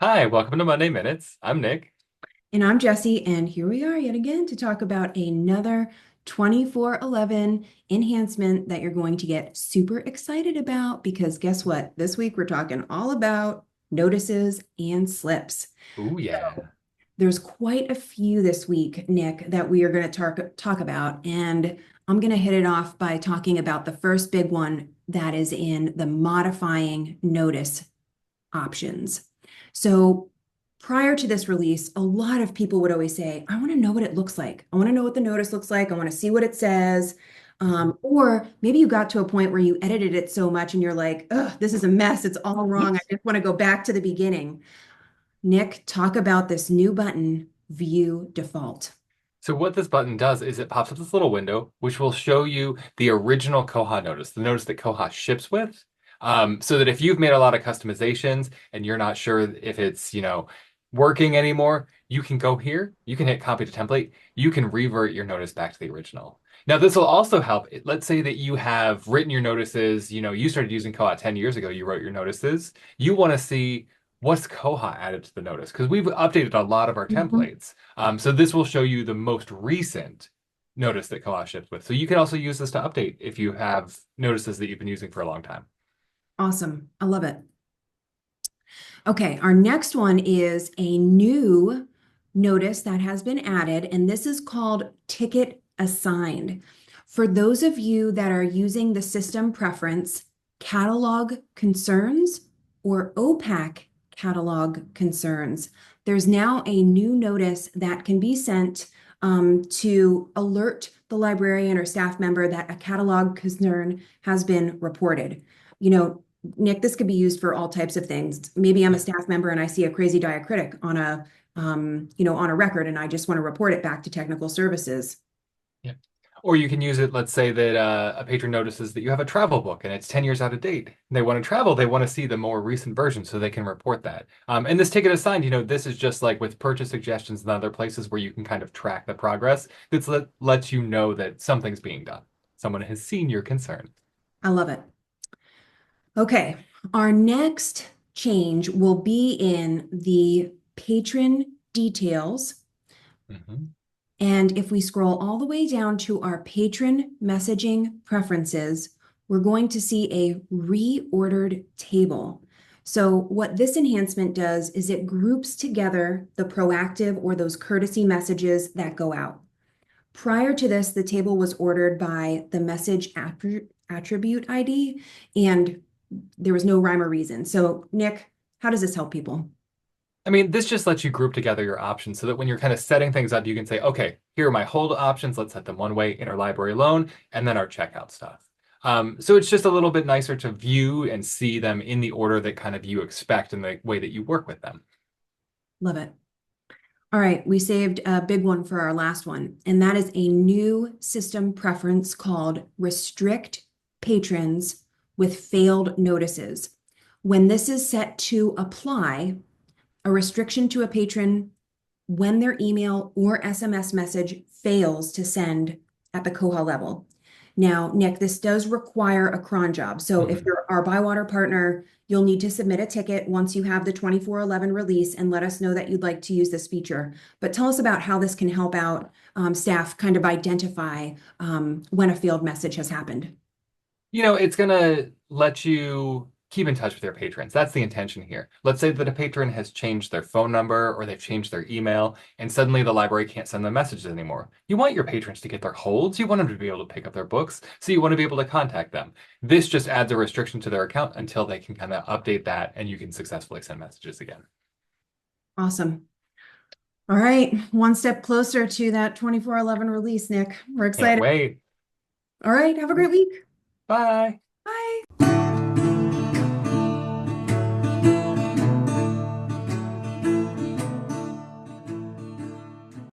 Hi, welcome to Monday Minutes. I'm Nick. And I'm Jessie, and here we are yet again to talk about another 24/11 enhancement that you're going to get super excited about because guess what? This week we're talking all about notices and slips. Ooh, yeah. There's quite a few this week, Nick, that we are going to talk about, and I'm going to hit it off by talking about the first big one that is in the modifying notice options. So prior to this release, a lot of people would always say, I want to know what it looks like. I want to know what the notice looks like. I want to see what it says. Mhm. Or maybe you got to a point where you edited it so much and you're like, ugh, this is a mess. It's all wrong. I just want to go back to the beginning. Nick, talk about this new button, View Default. So what this button does is it pops up this little window, which will show you the original Koha notice, the notice that Koha ships with. So that if you've made a lot of customizations and you're not sure if it's, working anymore, you can go here, you can hit copy to template, you can revert your notice back to the original. Now, this will also help. Let's say that you have written your notices, you started using Koha 10 years ago, you wrote your notices. You want to see what's Koha added to the notice because we've updated a lot of our Mhm. templates. So this will show you the most recent notice that Koha shipped with. So you can also use this to update if you have notices that you've been using for a long time. Awesome. I love it. Okay, our next one is a new notice that has been added, and this is called Ticket Assigned. For those of you that are using the system preference, Catalog Concerns or OPAC Catalog Concerns, there's now a new notice that can be sent to alert the librarian or staff member that a catalog concern has been reported. You know, Nick, this could be used for all types of things. Maybe I'm a Yeah. staff member and I see a crazy diacritic on on a record, and I just want to report it back to technical services. Yeah. Or you can use it, let's say that a patron notices that you have a travel book and it's 10 years out of date. They want to travel, they want to see the more recent version so they can report that. And this ticket assigned, this is just like with purchase suggestions and other places where you can kind of track the progress. This lets you know that something's being done. Someone has seen your concern. I love it. Okay, our next change will be in the patron details. Mhm. And if we scroll all the way down to our patron messaging preferences, we're going to see a reordered table. So what this enhancement does is it groups together the proactive or those courtesy messages that go out. Prior to this, the table was ordered by the message attribute ID, and there was no rhyme or reason. So, Nick, how does this help people? I mean, this just lets you group together your options so that when you're kind of setting things up, you can say, okay, here are my hold options. Let's set them one way, interlibrary loan, and then our checkout stuff. So it's just a little bit nicer to view and see them in the order that kind of you expect and the way that you work with them. Love it. All right, we saved a big one for our last one, and that is a new system preference called Restrict Patrons with Failed Notices. When this is set to apply, a restriction to a patron when their email or SMS message fails to send at the Koha level. Now, Nick, this does require a cron job. So if Mhm. you're our Bywater partner, you'll need to submit a ticket once you have the 24/11 release and let us know that you'd like to use this feature. But tell us about how this can help out staff kind of identify when a failed message has happened. It's going to let you keep in touch with your patrons. That's the intention here. Let's say that a patron has changed their phone number or they've changed their email, and suddenly the library can't send them messages anymore. You want your patrons to get their holds. You want them to be able to pick up their books, so you want to be able to contact them. This just adds a restriction to their account until they can kind of update that and you can successfully send messages again. Awesome. All right, one step closer to that 24/11 release, Nick. We're Can't excited. wait. All right, have a great week. Bye.